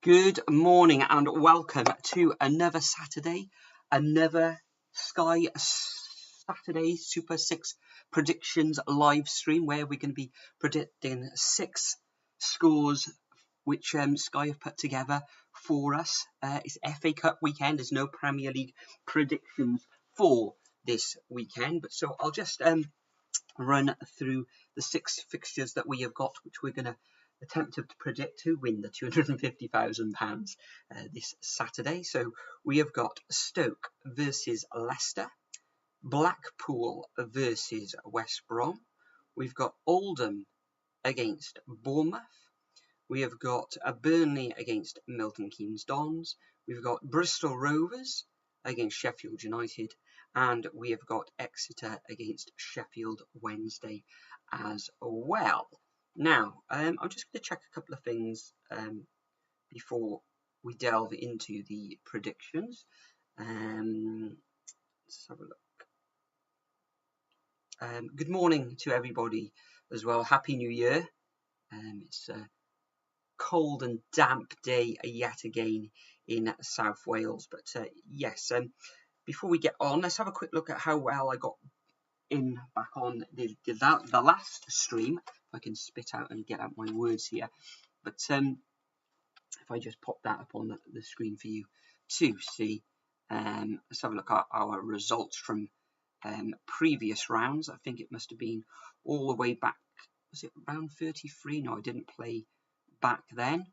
Good morning and welcome to another Saturday, another Sky Saturday Super 6 predictions live stream where we're going to be predicting 6 scores which Sky have put together for us. It's FA Cup weekend, there's no Premier League predictions for this weekend, but so I'll just run through the 6 fixtures that we have got, which we're going to attempt to predict who win the £250,000 this Saturday. So we have got Stoke versus Leicester, Blackpool versus West Brom, we've got Oldham against Bournemouth, we have got Burnley against Milton Keynes Dons, we've got Bristol Rovers against Sheffield United, and we have got Exeter against Sheffield Wednesday as well. Now, I'm just going to check a couple of things before we delve into the predictions. Let's have a look. Good morning to everybody as well. Happy New Year. It's a cold and damp day yet again in South Wales. But yes, before we get on, let's have a quick look at how well I got back on the last stream. If I can spit out and get out my words here, but if I just pop that up on the screen for you to see, let's have a look at our results from previous rounds. I think it must have been all the way back, was it round 33? No, I didn't play back then.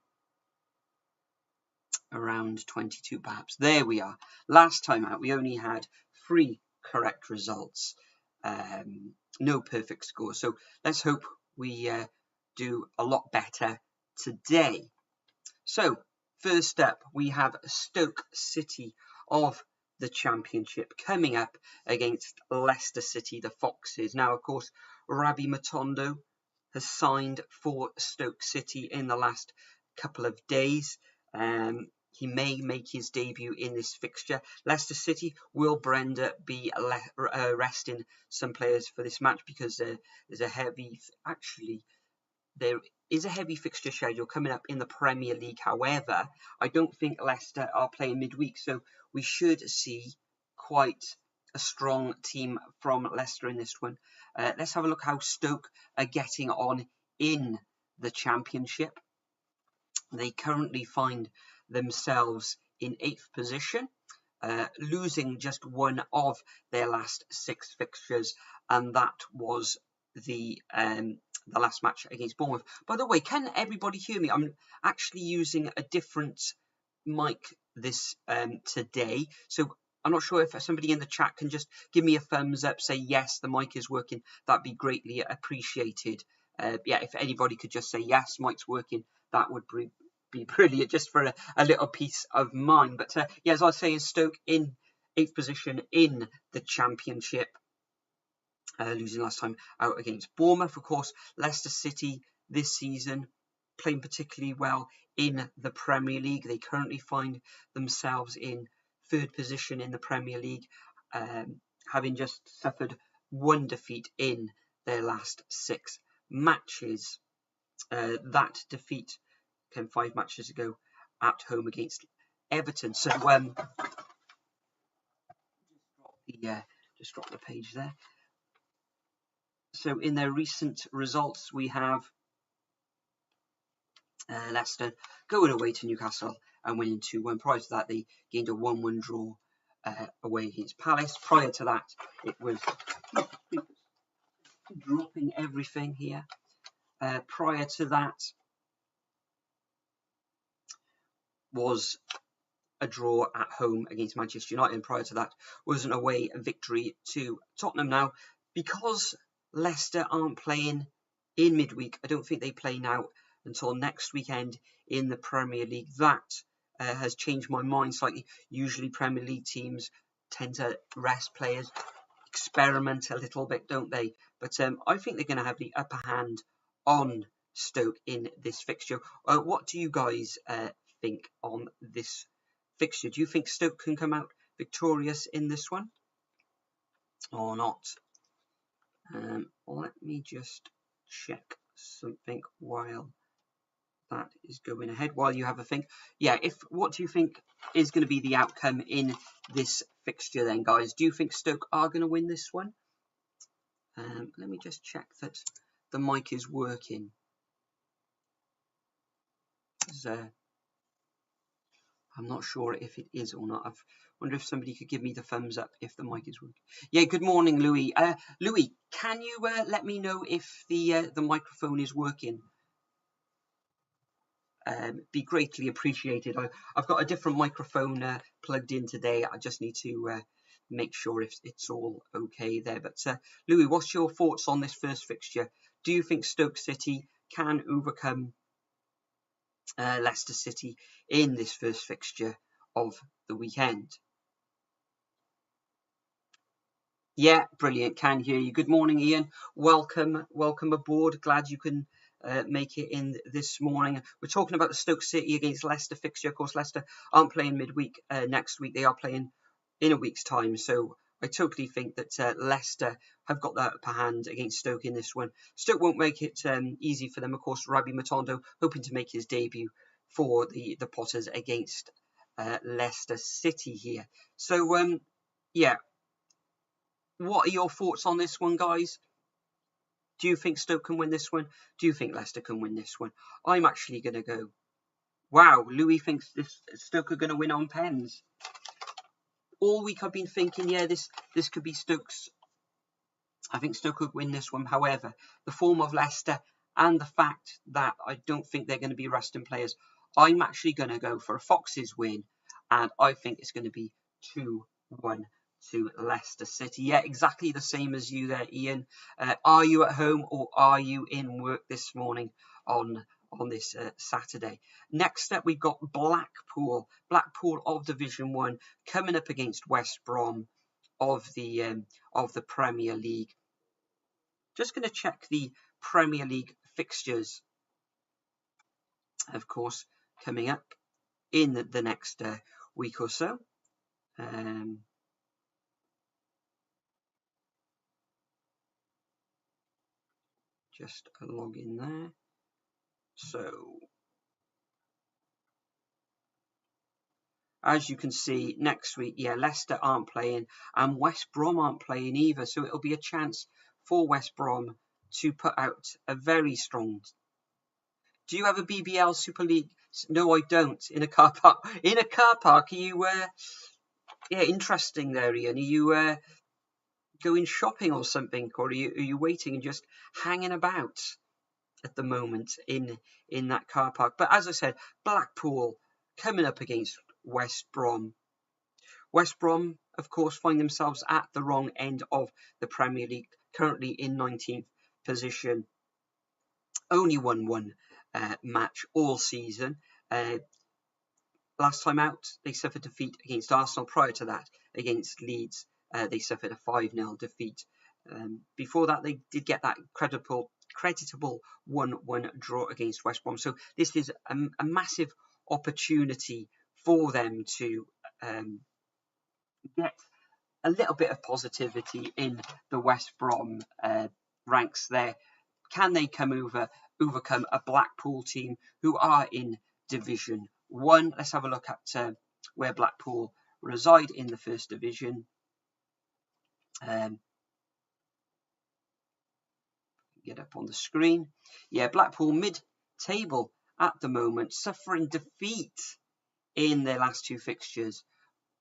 Around 22 perhaps. There we are. Last time out we only had 3 correct results. No perfect score, so let's hope we do a lot better today. So first up we have Stoke City of the Championship coming up against Leicester City, the Foxes. Now of course Rabbi Matondo has signed for Stoke City in the last couple of days. He may make his debut in this fixture. Leicester City, will Brenda be resting some players for this match, because there is a heavy fixture schedule coming up in the Premier League. However, I don't think Leicester are playing midweek, so we should see quite a strong team from Leicester in this one. Let's have a look how Stoke are getting on in the Championship. They currently find themselves in 8th position, losing just one of their last 6 fixtures, and that was the last match against Bournemouth. By the way, can everybody hear me? I'm actually using a different mic this today, so I'm not sure if somebody in the chat can just give me a thumbs up, say yes, the mic is working. That'd be greatly appreciated. Yeah, if anybody could just say yes, mic's working, that would be brilliant, just for a little peace of mind. But yeah, as I was saying, Stoke in 8th position in the Championship, losing last time out against Bournemouth. Of course, Leicester City this season playing particularly well in the Premier League. They currently find themselves in 3rd position in the Premier League, having just suffered 1 defeat in their last 6 matches. That defeat came 5 matches ago at home against Everton. So just drop the page there. So in their recent results, we have Leicester going away to Newcastle and winning 2-1. Prior to that, they gained a 1-1 draw away against Palace. Prior to that, it was dropping everything here. Prior to that was a draw at home against Manchester United, and prior to that was an away victory to Tottenham. Now, because Leicester aren't playing in midweek, I don't think they play now until next weekend in the Premier League. That has changed my mind slightly. Usually Premier League teams tend to rest players, experiment a little bit, don't they? But I think they're going to have the upper hand on Stoke in this fixture. What do you guys think on this fixture? Do you think Stoke can come out victorious in this one or not? Let me just check something while that is going ahead while you have a think. Yeah, what do you think is going to be the outcome in this fixture then, guys? Do you think Stoke are going to win this one? Let me just check that the mic is working. I'm not sure if it is or not. I wonder if somebody could give me the thumbs up if the mic is working. Yeah, good morning, Louis. Louis, can you let me know if the microphone is working? Be greatly appreciated. I've got a different microphone plugged in today. I just need to make sure if it's all okay there. But Louis, what's your thoughts on this first fixture? Do you think Stoke City can overcome Leicester City in this first fixture of the weekend? Yeah, brilliant. Can hear you. Good morning, Ian. Welcome aboard. Glad you can make it in this morning. We're talking about the Stoke City against Leicester fixture. Of course, Leicester aren't playing midweek next week. They are playing in a week's time. So I totally think that Leicester have got the upper hand against Stoke in this one. Stoke won't make it easy for them. Of course, Rabi Matondo hoping to make his debut for the Potters against Leicester City here. So, yeah. What are your thoughts on this one, guys? Do you think Stoke can win this one? Do you think Leicester can win this one? I'm actually going to go, wow, Louis thinks Stoke are going to win on pens. All week I've been thinking, yeah, this could be Stoke's. I think Stoke could win this one. However, the form of Leicester and the fact that I don't think they're going to be resting players, I'm actually going to go for a Foxes win. And I think it's going to be 2-1. To Leicester City. Yeah, exactly the same as you there, Ian. Are you at home or are you in work this morning on this Saturday? Next up, we've got Blackpool of Division 1 coming up against West Brom of the Premier League. Just going to check the Premier League fixtures, of course, coming up in the next week or so. Just log in there. So, as you can see, next week, yeah, Leicester aren't playing and West Brom aren't playing either. So it'll be a chance for West Brom to put out a very strong. Do you have a BBL Super League? No, I don't. In a car park. In a car park, are you? Yeah, interesting there, Ian. Are you going shopping or something, or are you waiting and just hanging about at the moment in that car park? But as I said, Blackpool coming up against West Brom. West Brom, of course, find themselves at the wrong end of the Premier League, currently in 19th position. Only won one match all season. Last time out, they suffered defeat against Arsenal. Prior to that, against Leeds, they suffered a 5-0 defeat. Before that, they did get that creditable 1-1 draw against West Brom. So this is a massive opportunity for them to get a little bit of positivity in the West Brom ranks there. Can they overcome a Blackpool team who are in Division 1? Let's have a look at where Blackpool reside in the First Division. Get up on the screen. Yeah, Blackpool mid-table at the moment, suffering defeat in their last two fixtures.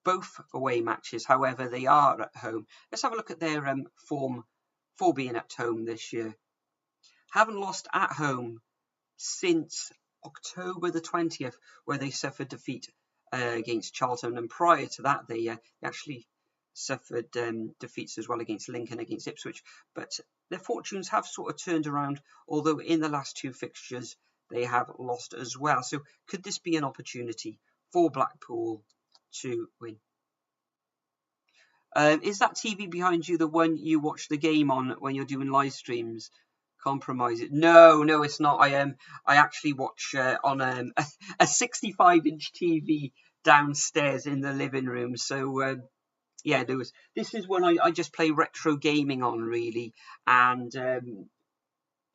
Both away matches, however, they are at home. Let's have a look at their form for being at home this year. Haven't lost at home since October the 20th, where they suffered defeat against Charlton. And prior to that, they actually suffered defeats as well against Lincoln, against Ipswich. But their fortunes have sort of turned around, although in the last two fixtures, they have lost as well. So could this be an opportunity for Blackpool to win? Is that TV behind you the one you watch the game on when you're doing live streams? Compromise it? No, it's not. I actually watch on a 65-inch TV downstairs in the living room. So yeah, this is when I just play retro gaming on, really. And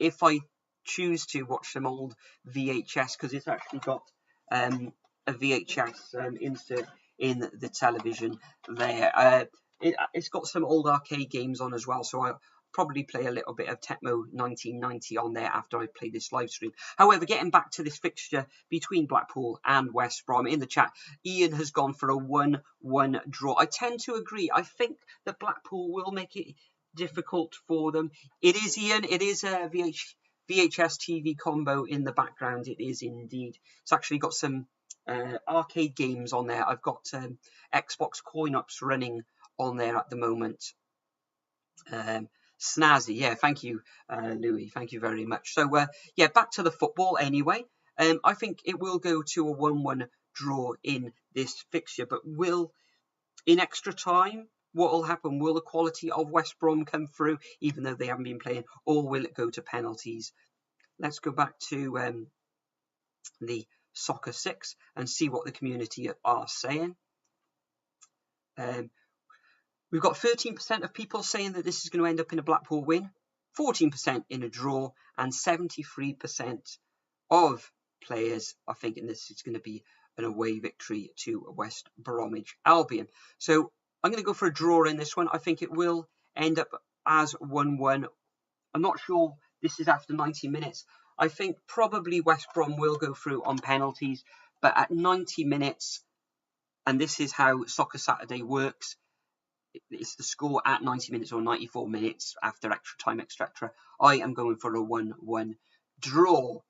if I choose to watch some old VHS, because it's actually got a VHS insert in the television there. It's got some old arcade games on as well, so I'll probably play a little bit of Tecmo 1990 on there after I play this live stream. However, getting back to this fixture between Blackpool and West Brom, in the chat, Ian has gone for a 1-1 draw. I tend to agree. I think that Blackpool will make it difficult for them. It is, Ian, it is a VHS TV combo in the background. It is indeed. It's actually got some arcade games on there. I've got Xbox coin-ups running on there at the moment. Snazzy, yeah, thank you, Louis, thank you very much. So, yeah, back to the football anyway. I think it will go to a 1-1 draw in this fixture, but in extra time, what will happen? Will the quality of West Brom come through, even though they haven't been playing, or will it go to penalties? Let's go back to the Soccer 6 and see what the community are saying. We've got 13% of people saying that this is going to end up in a Blackpool win, 14% in a draw, and 73% of players are thinking this is going to be an away victory to West Bromwich Albion. So I'm going to go for a draw in this one. I think it will end up as 1-1. I'm not sure this is after 90 minutes. I think probably West Brom will go through on penalties, but at 90 minutes, and this is how Soccer Saturday works, it's the score at 90 minutes or 94 minutes after extra time, etc. I am going for a 1-1 draw.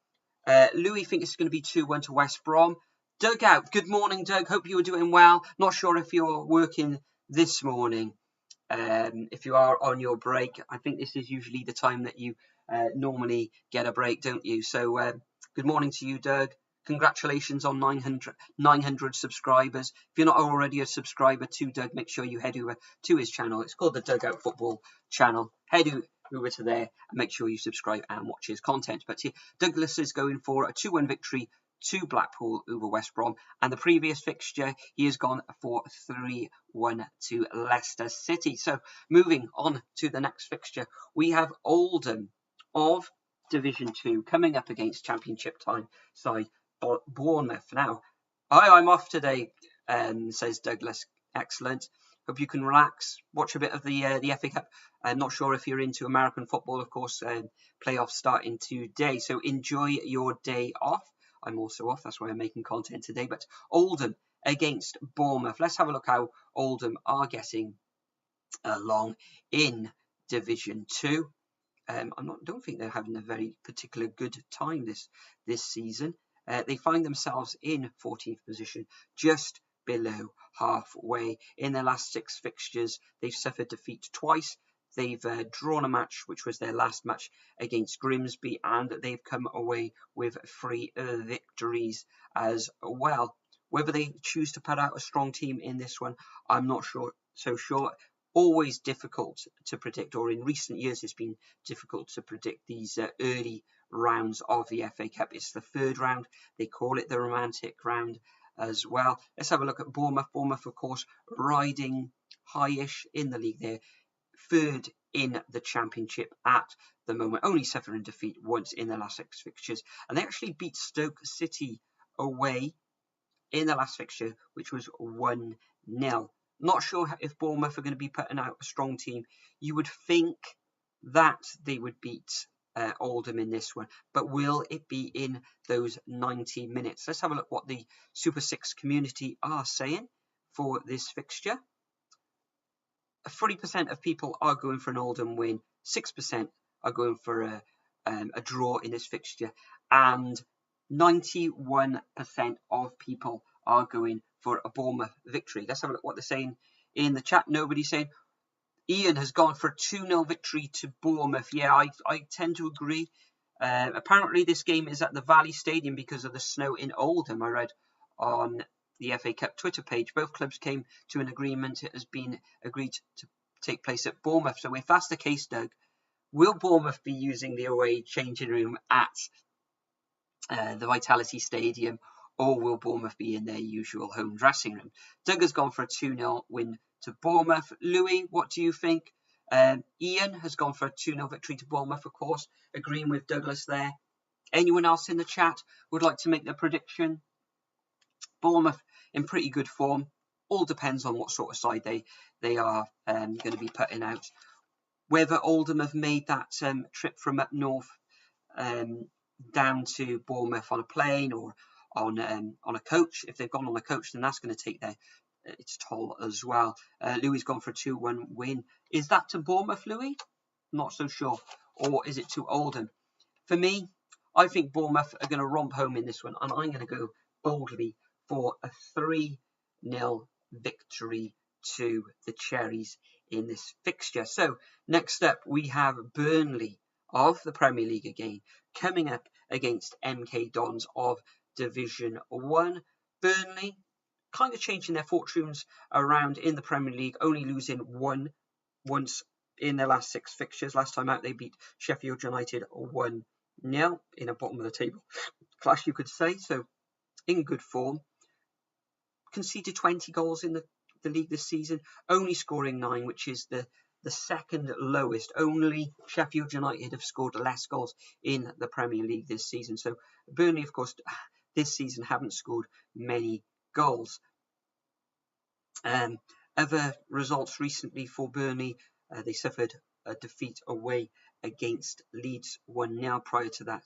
Louis thinks it's going to be 2-1 to West Brom. Doug out. Good morning, Doug. Hope you are doing well. Not sure if you're working this morning. If you are on your break, I think this is usually the time that you normally get a break, don't you? So good morning to you, Doug. Congratulations on 900 subscribers. If you're not already a subscriber to Doug, make sure you head over to his channel. It's called the Dugout Football channel. Head over to there and make sure you subscribe and watch his content. But here, Douglas is going for a 2-1 victory to Blackpool over West Brom. And the previous fixture, he has gone for 3-1 to Leicester City. So moving on to the next fixture, we have Oldham of Division 2 coming up against Championship time side Bournemouth. Now, I'm off today, says Douglas. Excellent. Hope you can relax, watch a bit of the FA Cup. I'm not sure if you're into American football, of course. Playoffs starting today, so enjoy your day off. I'm also off, that's why I'm making content today. But Oldham against Bournemouth. Let's have a look how Oldham are getting along in Division 2. Don't think they're having a very particular good time this season. They find themselves in 14th position, just below halfway. In their last 6 fixtures, they've suffered defeat twice. They've drawn a match, which was their last match against Grimsby, and they've come away with 3 victories as well. Whether they choose to put out a strong team in this one, I'm not sure. Always difficult to predict, or in recent years it's been difficult to predict these early rounds of the FA Cup. It's the 3rd round. They call it the romantic round as well. Let's have a look at Bournemouth. Bournemouth, of course, riding high-ish in the league. They're 3rd in the Championship at the moment, only suffering defeat once in the last 6 fixtures. And they actually beat Stoke City away in the last fixture, which was 1-0. Not sure if Bournemouth are going to be putting out a strong team. You would think that they would beat Oldham in this one, but will it be in those 90 minutes? Let's have a look what the Super 6 community are saying for this fixture. 40% of people are going for an Oldham win, 6% are going for a draw in this fixture, and 91% of people are going for a Bournemouth victory. Let's have a look what they're saying in the chat. Nobody's saying. Ian has gone for a 2-0 victory to Bournemouth. Yeah, I tend to agree. Apparently this game is at the Valley Stadium because of the snow in Oldham. I read on the FA Cup Twitter page. Both clubs came to an agreement. It has been agreed to take place at Bournemouth. So if that's the case, Doug, will Bournemouth be using the away changing room at the Vitality Stadium, or will Bournemouth be in their usual home dressing room? Doug has gone for a 2-0 win to Bournemouth. Louis, what do you think? Ian has gone for a 2-0 victory to Bournemouth, of course, agreeing with Douglas there. Anyone else in the chat would like to make the prediction? Bournemouth in pretty good form. All depends on what sort of side they are going to be putting out. Whether Oldham have made that trip from up north down to Bournemouth on a plane or on a coach. If they've gone on a coach, then that's going to take its toll as well. Louis gone for a 2-1 win. Is that to Bournemouth, Louis? Not so sure. Or is it to Oldham? For me, I think Bournemouth are going to romp home in this one, and I'm going to go boldly for a 3-0 victory to the Cherries in this fixture. So next up we have Burnley of the Premier League again, coming up against MK Dons of Division 1. Burnley kind of changing their fortunes around in the Premier League, only losing once in their last 6 fixtures. Last time out they beat Sheffield United 1-0 in a bottom of the table clash, you could say. So in good form. Conceded 20 goals in the league this season, only scoring 9, which is the second lowest. Only Sheffield United have scored less goals in the Premier League this season. So Burnley, of course, this season haven't scored many goals. Other results recently for Burnley, they suffered a defeat away against Leeds 1-0. Prior to that,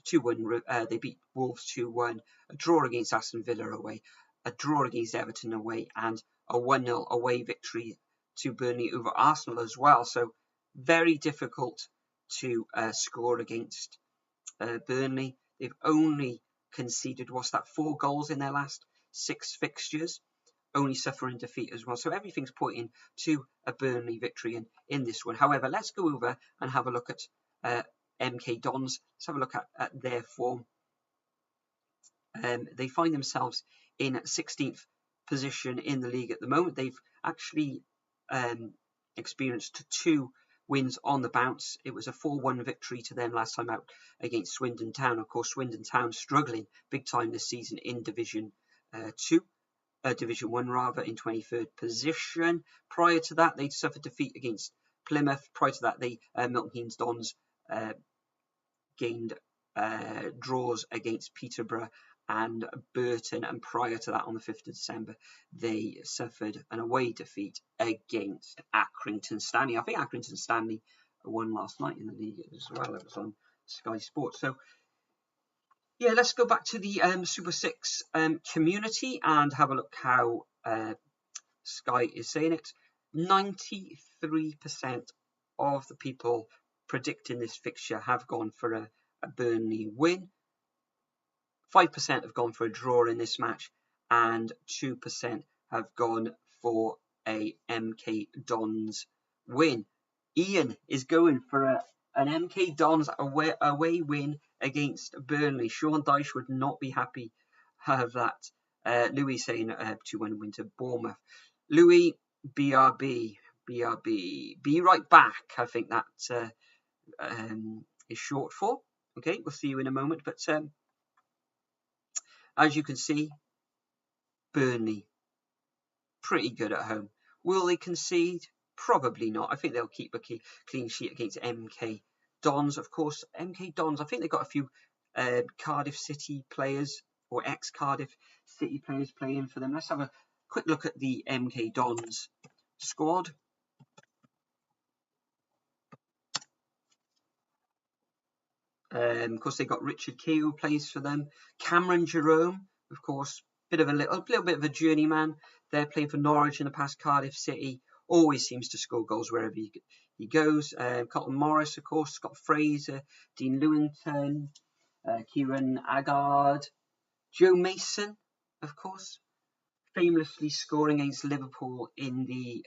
2-1. They beat Wolves 2-1. A draw against Aston Villa away, a draw against Everton away, and a 1-0 away victory to Burnley over Arsenal as well. So very difficult to score against Burnley. They've only conceded, 4 goals in their last 6 fixtures, only suffering defeat as well. So everything's pointing to a Burnley victory in this one. However, let's go over and have a look at MK Dons. Let's have a look at their form. They find themselves in 16th position in the league at the moment. They've actually experienced 2 wins on the bounce. It was a 4-1 victory to them last time out against Swindon Town. Of course, Swindon Town struggling big time this season in Division 1 rather, in 23rd position. Prior to that, they'd suffered defeat against Plymouth. Prior to that, Milton Keynes Dons gained draws against Peterborough and Burton, and prior to that, on the 5th of December, they suffered an away defeat against Accrington Stanley. I think Accrington Stanley won last night in the league as well. It was on Sky Sports. So yeah, let's go back to the Super 6 community and have a look how Sky is saying it. 93% of the people predicting this fixture have gone for a Burnley win. 5% have gone for a draw in this match, and 2% have gone for a MK Dons win. Ian is going for an MK Dons away win against Burnley. Sean Dyche would not be happy of that. Louis saying 2-1 win to Bournemouth. Louis, BRB, be right back. I think that is short for. Okay, we'll see you in a moment. But as you can see, Burnley, pretty good at home. Will they concede? Probably not. I think they'll keep a clean sheet against MK Dons. Of course, MK Dons, I think they've got a few Cardiff City players or ex-Cardiff City players playing for them. Let's have a quick look at the MK Dons squad. Of course, they got Richard Key, who plays for them. Cameron Jerome, of course, a little bit of a journeyman. They're playing for Norwich in the past. Cardiff City, always seems to score goals wherever he goes. Colton Morris, of course, Scott Fraser, Dean Lewington, Kieran Agard, Joe Mason, of course, famously scoring against Liverpool in the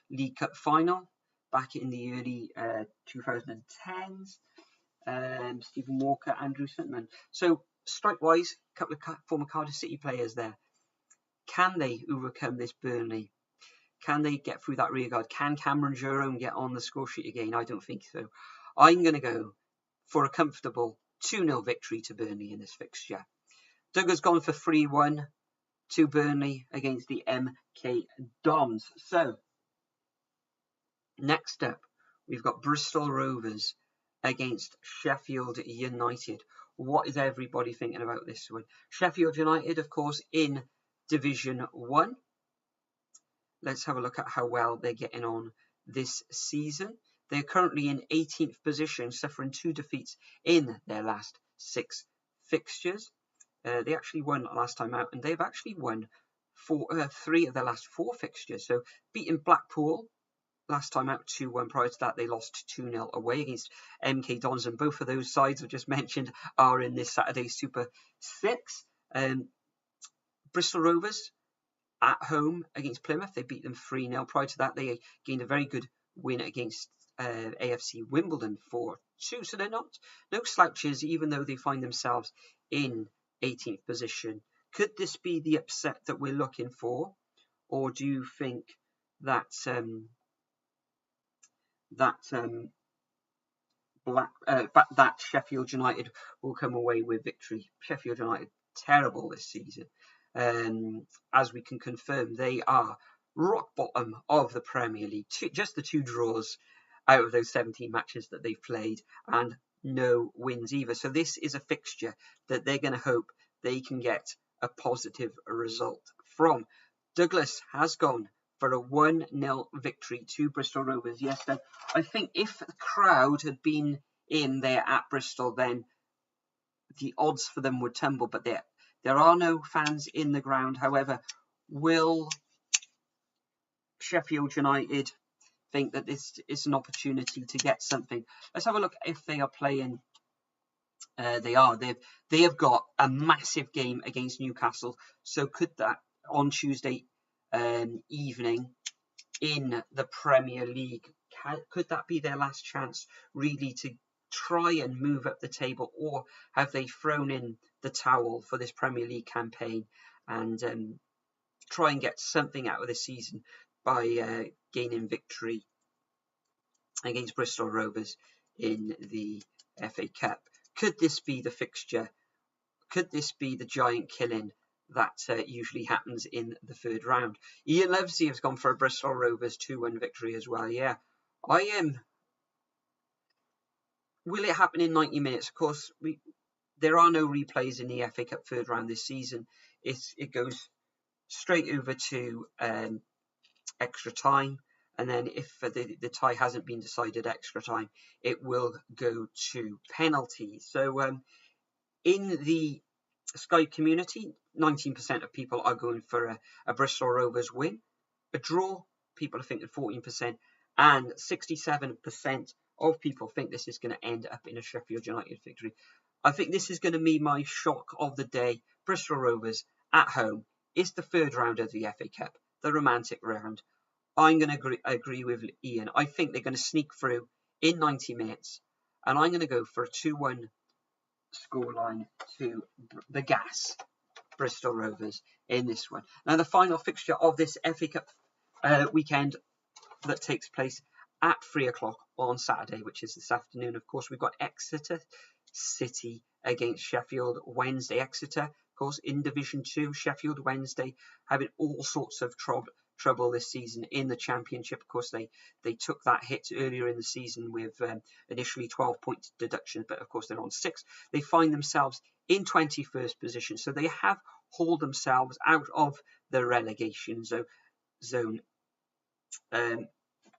League Cup final back in the early 2010s. Stephen Walker, Andrew Sutman. So strike-wise, a couple of former Cardiff City players there. Can they overcome this Burnley? Can they get through that rear guard? Can Cameron Jerome get on the score sheet again? I don't think so. I'm going to go for a comfortable 2-0 victory to Burnley in this fixture. Doug has gone for 3-1 to Burnley against the MK Dons. So next up, we've got Bristol Rovers against Sheffield United. what is everybody thinking about this one? Sheffield United, of course, in Division 1. Let's have a look at how well they're getting on this season. They're currently in 18th position, suffering 2 defeats in their last 6 fixtures. They actually won last time out, and they've actually won 3 of their last 4 fixtures. So beating Blackpool last time out 2-1. Prior to that, they lost 2-0 away against MK Dons, and both of those sides I've just mentioned are in this Saturday's Super 6. Bristol Rovers at home against Plymouth, they beat them 3-0. Prior to that, they gained a very good win against AFC Wimbledon 4-2. So they're not no slouches, even though they find themselves in 18th position. Could this be the upset that we're looking for, or do you think that that Sheffield United will come away with victory? Sheffield United terrible this season. As we can confirm, they are rock bottom of the Premier League. Just the 2 draws out of those 17 matches that they've played, and no wins either. So this is a fixture that they're going to hope they can get a positive result from. Douglas has gone for a 1-0 victory to Bristol Rovers. Yes, then I think if the crowd had been in there at Bristol, then the odds for them would tumble, but there are no fans in the ground. However, will Sheffield United think that this is an opportunity to get something? Let's have a look if they are playing. They have got a massive game against Newcastle. So could that on Tuesday evening in the Premier League, could that be their last chance really to try and move up the table, or have they thrown in the towel for this Premier League campaign and try and get something out of this season by gaining victory against Bristol Rovers in the FA Cup? Could this be the fixture? Could this be the giant killing that usually happens in the 3rd round? Ian Livesey has gone for a Bristol Rovers 2-1 victory as well. Yeah, I am. Will it happen in 90 minutes? Of course, there are no replays in the FA Cup 3rd round this season. It goes straight over to extra time, and then if the tie hasn't been decided extra time, it will go to penalties. So in the Sky community, 19% of people are going for a Bristol Rovers win. A draw, people are thinking 14%, and 67% of people think this is going to end up in a Sheffield United victory. I think this is going to be my shock of the day. Bristol Rovers at home. It's the 3rd round of the FA Cup, the romantic round. I'm going to agree with Ian. I think they're going to sneak through in 90 minutes, and I'm going to go for a 2-1 scoreline to the gas Bristol Rovers in this one. Now, the final fixture of this FA Cup weekend that takes place at 3 o'clock on Saturday, which is this afternoon. Of course, we've got Exeter City against Sheffield Wednesday. Exeter, of course, in Division 2. Sheffield Wednesday having all sorts of trouble this season in the Championship. Of course, they took that hit earlier in the season with initially 12-point deductions, but of course they're on 6. They find themselves in 21st position, so they have hauled themselves out of the relegation zone.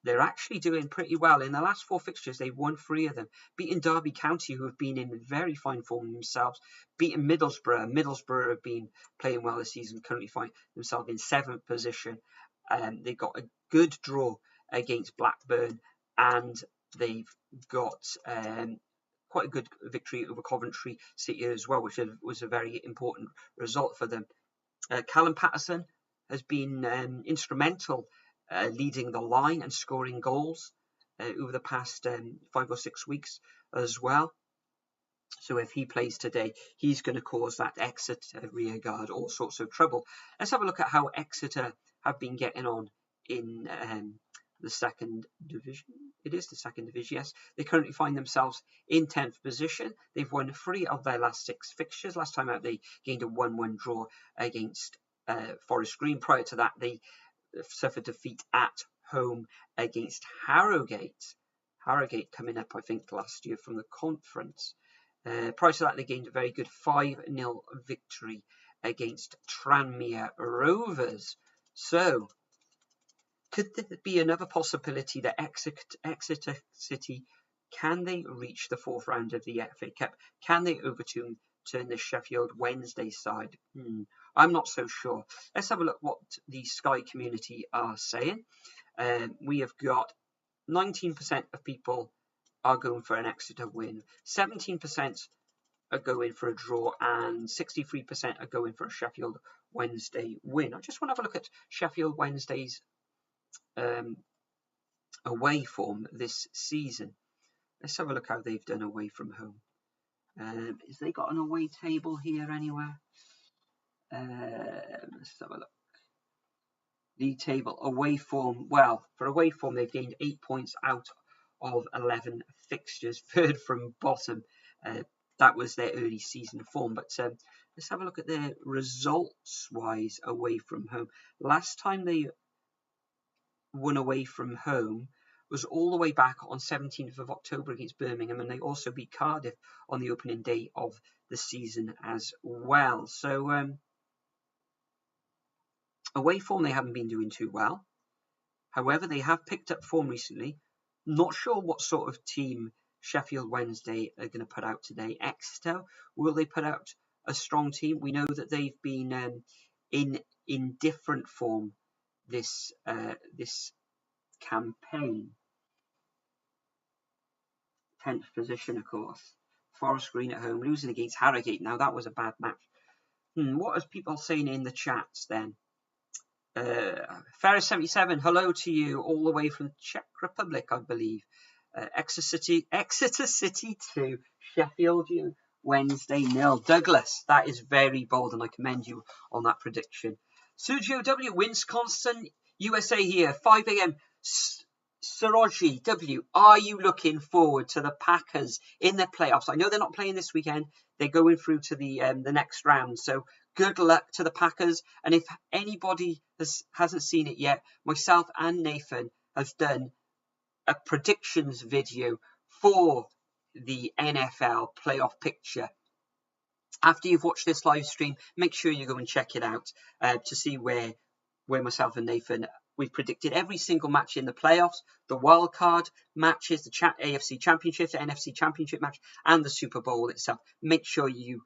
They're actually doing pretty well. In the last 4 fixtures, they've won 3 of them, beating Derby County, who have been in very fine form themselves, beating Middlesbrough. Middlesbrough have been playing well this season, currently find themselves in 7th position. They've got a good draw against Blackburn, and they've got quite a good victory over Coventry City as well, which was a very important result for them. Callum Patterson has been instrumental leading the line and scoring goals over the past 5 or 6 weeks as well. So if he plays today, he's going to cause that Exeter rearguard all sorts of trouble. Let's have a look at how Exeter have been getting on in the 2nd division. It is the 2nd division, yes. They currently find themselves in 10th position. They've won 3 of their last 6 fixtures. Last time out, they gained a 1-1 draw against Forest Green. Prior to that, they suffered defeat at home against Harrogate. Harrogate coming up, I think, last year from the conference. Prior to that, they gained a very good 5-0 victory against Tranmere Rovers. So, could there be another possibility that Exeter City, can they reach the 4th round of the FA Cup? Can they overturn the Sheffield Wednesday side? I'm not so sure. Let's have a look what the Sky community are saying. We have got 19% of people are going for an Exeter win, 17% are going for a draw, and 63% are going for a Sheffield Wednesday win. I just want to have a look at Sheffield Wednesday's away form this season. Let's have a look how they've done away from home. Has they got an away table here anywhere? Let's have a look. The table away form. Well, for away form, they've gained 8 points out of 11 fixtures, third from bottom. That was their early season form. But let's have a look at their results-wise away from home. Last time they won away from home was all the way back on 17th of October against Birmingham, and they also beat Cardiff on the opening day of the season as well. So away form, they haven't been doing too well. However, they have picked up form recently. Not sure what sort of team Sheffield Wednesday are going to put out today. Exeter, will they put out a strong team? We know that they've been in different form this campaign. 10th position, of course. Forest Green at home, losing against Harrogate. Now, that was a bad match. What are people saying in the chats then? Ferris77, hello to you, all the way from the Czech Republic, I believe. Exeter City 2, Sheffield Wednesday 0. Douglas, that is very bold, and I commend you on that prediction. Sergio W, Wisconsin, USA here, 5 a.m. Soroji W, are you looking forward to the Packers in the playoffs? I know they're not playing this weekend. They're going through to the next round. So good luck to the Packers. And if anybody hasn't seen it yet, myself and Nathan have done a predictions video for the NFL playoff picture. After you've watched this live stream, make sure you go and check it out to see where myself and Nathan, we've predicted every single match in the playoffs, the wild card matches, the AFC Championship, the NFC Championship match, and the Super Bowl itself. Make sure you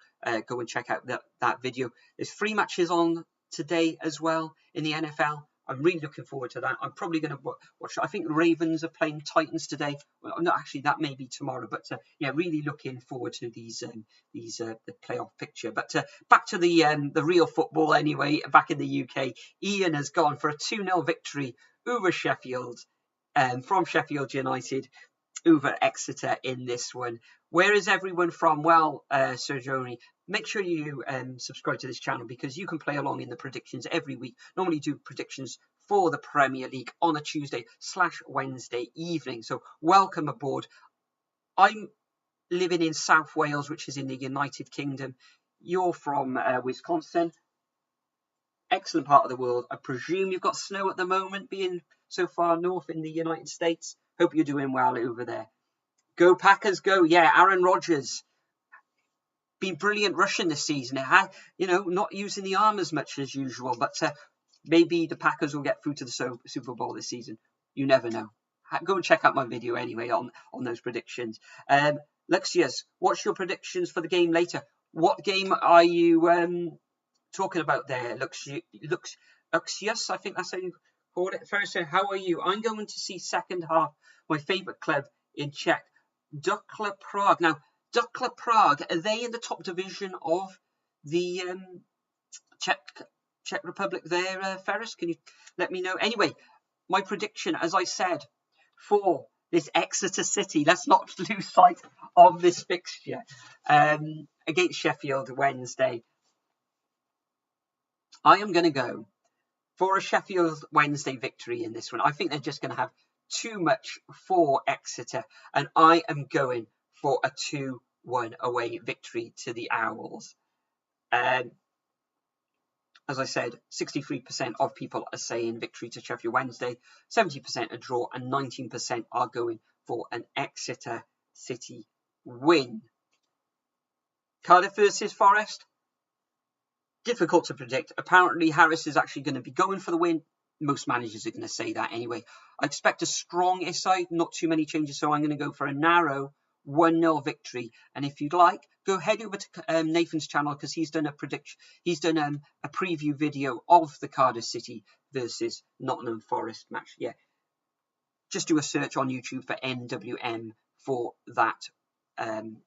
go and check out that video. There's 3 matches on today as well in the NFL. I'm really looking forward to that. I'm probably going to watch. I think Ravens are playing Titans today. Well, no, actually, that may be tomorrow. But yeah, really looking forward to the playoff picture. But back to the real football anyway. Back in the UK, Ian has gone for a 2-0 victory over Sheffield, from Sheffield United over Exeter in this one. Where is everyone from? Well, Sir Joni, make sure you subscribe to this channel, because you can play along in the predictions every week. Normally do predictions for the Premier League on a Tuesday/Wednesday evening. So welcome aboard. I'm living in South Wales, which is in the United Kingdom. You're from Wisconsin. Excellent part of the world. I presume you've got snow at the moment, being so far north in the United States. Hope you're doing well over there. Go Packers, go. Yeah, Aaron Rodgers. Been brilliant rushing this season. It had, not using the arm as much as usual, but maybe the Packers will get through to the Super Bowl this season. You never know. Go and check out my video anyway on those predictions. Luxius, what's your predictions for the game later? What game are you talking about there? Luxius, I think that's how you call it. First, how are you? I'm going to see second half, my favourite club in Czech, Dukla Prague. Now, Dukla Prague, are they in the top division of the Czech Republic there, Ferris? Can you let me know? Anyway, my prediction, as I said, for this Exeter City, let's not lose sight of this fixture, against Sheffield Wednesday. I am going to go for a Sheffield Wednesday victory in this one. I think they're just going to have too much for Exeter, and I am going for a 2-1 away victory to the Owls. As I said, 63% of people are saying victory to Sheffield Wednesday, 70% a draw, and 19% are going for an Exeter City win. Cardiff versus Forest. Difficult to predict. Apparently, Harris is actually going to be going for the win. Most managers are going to say that anyway. I expect a strong side, not too many changes, so I'm going to go for a narrow 1-0 victory. And if you'd like, go head over to Nathan's channel because he's done a prediction. He's done a preview video of the Cardiff City versus Nottingham Forest match. Yeah, just do a search on YouTube for NWM for that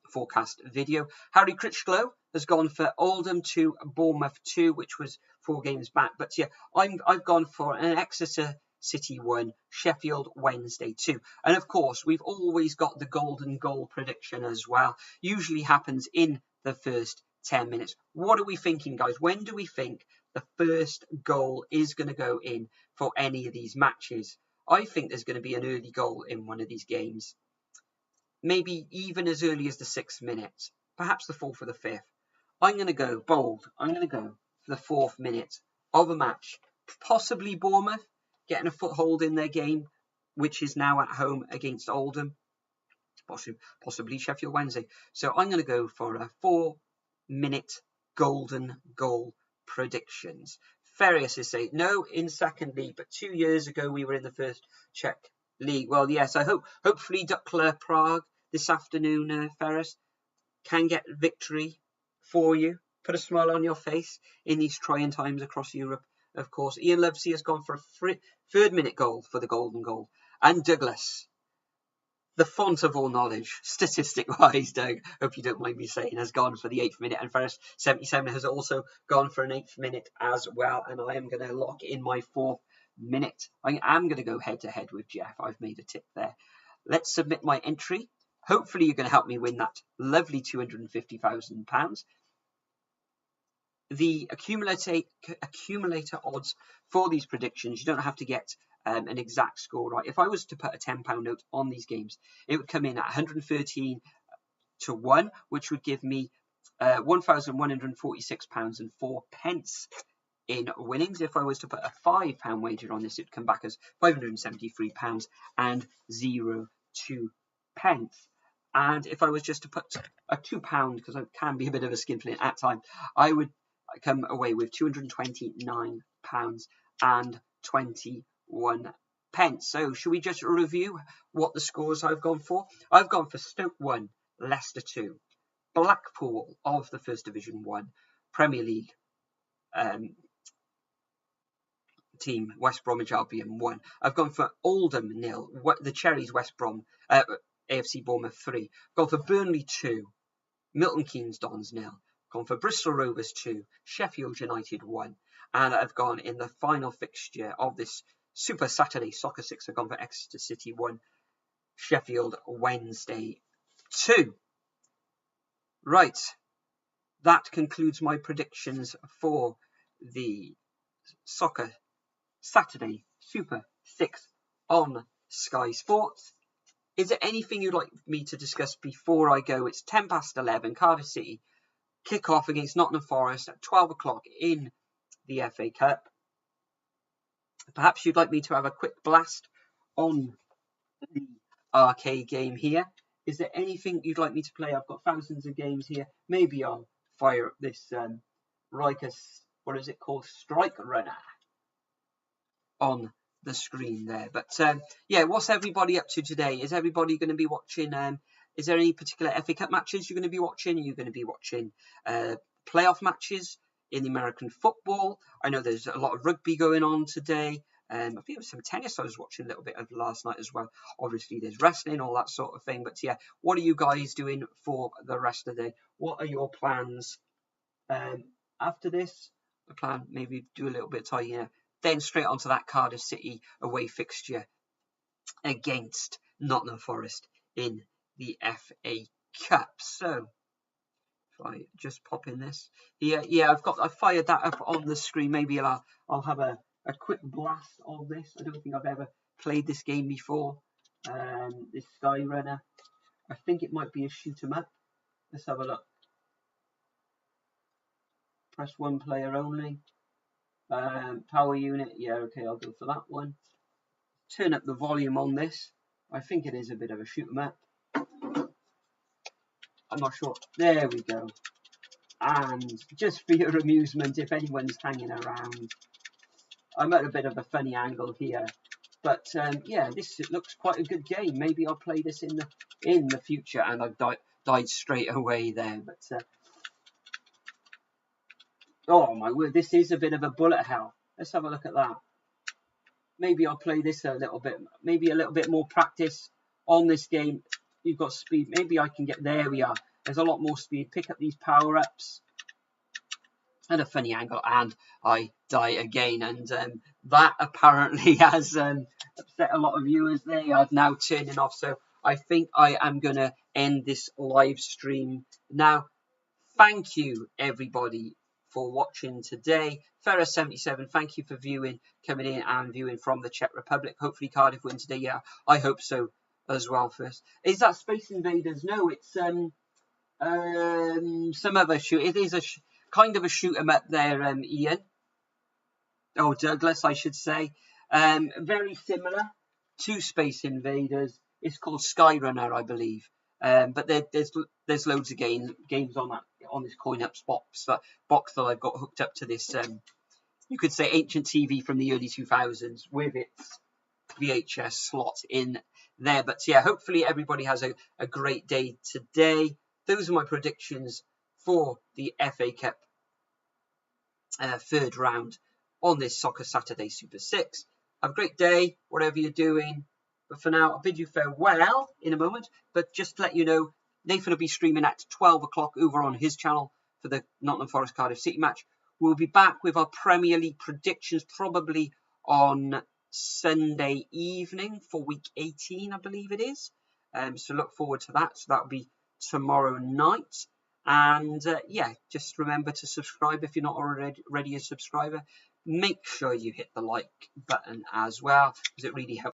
forecast video. Harry Critchlow has gone for Oldham 2, Bournemouth 2, which was 4 games back. But yeah, I've gone for an Exeter City 1, Sheffield Wednesday 2. And of course, we've always got the golden goal prediction as well. Usually happens in the first 10 minutes. What are we thinking, guys? When do we think the first goal is going to go in for any of these matches? I think there's going to be an early goal in one of these games. Maybe even as early as the 6th minute, perhaps the 4th or the 5th. I'm going to go bold. I'm going to go for the 4th minute of a match. Possibly Bournemouth getting a foothold in their game, which is now at home against Oldham. Possibly Sheffield Wednesday. So I'm going to go for a 4-minute golden goal predictions. Farias is saying, no, in second league, but 2 years ago we were in the first Czech league. Well, yes, I hopefully Dukla Prague this afternoon, Ferris, can get victory for you. Put a smile on your face in these trying times across Europe, of course. Ian Lovesey has gone for a 3rd-minute goal for the golden goal. And Douglas, the font of all knowledge, statistic-wise, Doug, hope you don't mind me saying, has gone for the 8th minute. And Ferris 77 has also gone for an 8th minute as well. And I am going to lock in my 4th minute. I am going to go head-to-head with Jeff. I've made a tip there. Let's submit my entry. Hopefully you're going to help me win that lovely £250,000. The accumulator odds for these predictions, you don't have to get an exact score right. If I was to put a £10 note on these games, it would come in at 113 to 1, which would give me £1,146.04 in winnings. If I was to put a £5 wager on this, it would come back as £573.02. And if I was just to put a £2, because I can be a bit of a skinflint at times, I would come away with £229.21. So should we just review what the scores I've gone for? I've gone for Stoke 1, Leicester 2, Blackpool of the First Division 1, Premier League team West Bromwich Albion 1. I've gone for Oldham 0, the Cherries West Brom, AFC Bournemouth 3. I've gone for Burnley 2, Milton Keynes Dons 0. Gone for Bristol Rovers 2, Sheffield United 1. And I've gone in the final fixture of this Super Saturday Soccer 6. I've gone for Exeter City 1, Sheffield Wednesday 2. Right. That concludes my predictions for the Soccer Saturday Super 6 on Sky Sports. Is there anything you'd like me to discuss before I go? It's 11:10, Cardiff City kick off against Nottingham Forest at 12 o'clock in the FA Cup. Perhaps you'd like me to have a quick blast on the arcade game here. Is there anything you'd like me to play? I've got thousands of games here. Maybe I'll fire up this Riker, what is it called? Strike Runner on the screen there. But yeah, what's everybody up to today? Is everybody going to be watching? Is there any particular FA Cup matches you're going to be watching? Are you going to be watching playoff matches in the American football? I know there's a lot of rugby going on today. I think there was some tennis I was watching a little bit of last night as well. Obviously, there's wrestling, all that sort of thing. But yeah, what are you guys doing for the rest of the day? What are your plans after this? The plan, maybe do a little bit of tidying up. Then straight onto that Cardiff City away fixture against Nottingham Forest in the FA Cup. So if I just pop in this, yeah, I fired that up on the screen. Maybe I'll have a quick blast of this. I don't think I've ever played this game before. This Sky Runner. I think it might be a shoot 'em up. Let's have a look. Press 1 player only. Power unit. Yeah, okay, I'll go for that one. Turn up the volume on this. I think it is a bit of a shoot 'em up. I'm not sure. There we go. And just for your amusement, if anyone's hanging around, I'm at a bit of a funny angle here. But yeah, it looks quite a good game. Maybe I'll play this in the future. And I've died straight away there. But oh my word, this is a bit of a bullet hell. Let's have a look at that. Maybe I'll play this a little bit. Maybe a little bit more practice on this game. You've got speed. Maybe I can get... There we are. There's a lot more speed. Pick up these power-ups. And a funny angle. And I die again. And that apparently has upset a lot of viewers. They are now turning off. So I think I am going to end this live stream now. Thank you, everybody, for watching today. Ferris77, thank you for coming in and viewing from the Czech Republic. Hopefully Cardiff win today. Yeah, I hope so as well. First, is that Space Invaders? No, it's some other shoot. It is a kind of a shoot 'em up there, Ian. Oh, Douglas, I should say. Very similar to Space Invaders. It's called Skyrunner, I believe. But there's loads of games on this coin ups box that I've got hooked up to this you could say ancient TV from the early 2000s with its VHS slot in there. But yeah, hopefully everybody has a great day today. Those are my predictions for the FA Cup third round on this Soccer Saturday Super 6. Have a great day, whatever you're doing. But for now, I'll bid you farewell in a moment. But just to let you know, Nathan will be streaming at 12 o'clock over on his channel for the Nottingham Forest Cardiff City match. We'll be back with our Premier League predictions probably on Sunday evening for week 18, I believe it is. So look forward to that. So that'll be tomorrow night. And yeah, just remember to subscribe if you're not already a subscriber. Make sure you hit the like button as well, because it really helps.